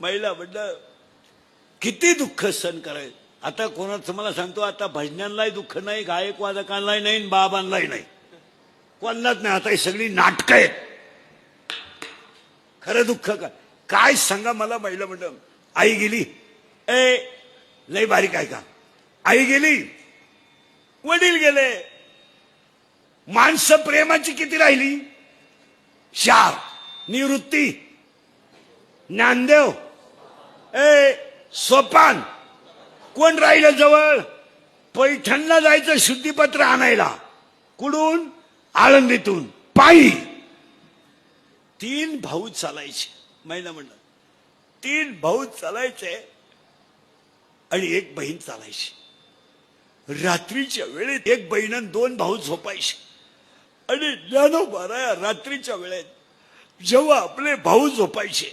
महिला म्हणलं किती दुःख सहन करायचं. आता कोणाचं मला सांगतो, आता भजनांनाही दुःख नाही, गायक वादकांनाही नाही, बाबांनाही नाही, कोणालाच नाही. आता ही सगळी नाटकं आहेत. खरं दुःख काय सांगा मला. महिला म्हणलं आई गेली, लय बारीक आहे का, आई गेली, वडील गेले, माणसं प्रेमाची किती राहिली, 4. निवृत्ती, ज्ञानदेव, सोपान, कोण राहिलं जवळ, पैठणला जायचं शुद्धीपत्र आणायला, कुठून, आळंदीतून पायी. 3 भाऊ चालायचे. महिला म्हणलं 3 भाऊ चालायचे आणि 1 बहीण चालायची. रात्रीच्या वेळेत 1 बहीण आणि 2 भाऊ झोपायचे. आणि ज्ञानोबा रात्रीच्या वेळेत जेव्हा आपले भाऊ झोपायचे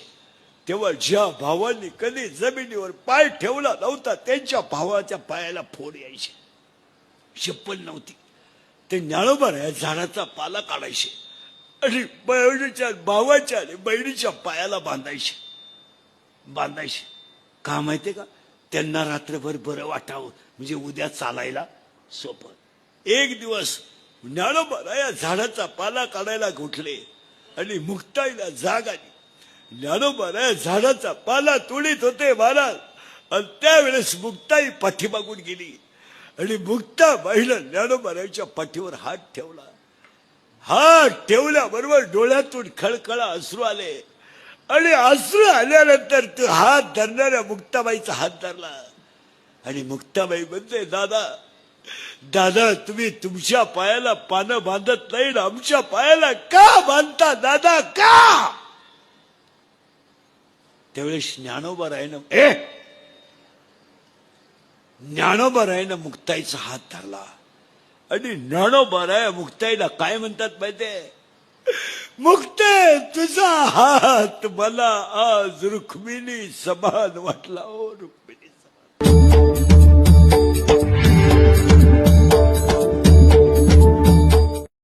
तेव्हा ज्या भावांनी कधी जमिनीवर पाय ठेवला नव्हता त्यांच्या भावाच्या पायाला फोड यायचे. चप्पल नव्हती. ते ज्ञानोबा झाडाचा पाला काढायचे आणि बहिणीच्या भावाच्या आणि बहिणीच्या पायाला बांधायचे. का माहितीये का, त्यांना रात्रभर बरं वाटावं, म्हणजे उद्या चालायला सोपं. एक दिवस ज्ञानोबा या झाडाचा पाला काढायला उठले आणि मुक्ताईला जाग आली. ज्ञानोबा झाडाचा पाला तोडीत होते महाराज, आणि त्यावेळेस मुक्ताई पाठीमागून गेली आणि मुक्ताबाईला ज्ञानोबाच्या पाठीवर हात ठेवला. हात ठेवल्याबरोबर डोळ्यातून खळखळा अश्रू आले आणि अश्रू आल्यानंतर तो हात धरणाऱ्या मुक्ताबाईचा हात धरला आणि मुक्ताबाई म्हणते, दादा दादा तुम्ही तुमच्या पायाला पानं बांधत नाही ना, आमच्या पायाला का बांधता दादा, का. त्यावेळेस ज्ञानोबा मुक्ताईचा हात धरला आणि ज्ञानोबा मुक्ताईला काय म्हणतात माहितीये, मुक्ते तुझा हात मला आज रुक्मिणी समान वाटला. ओ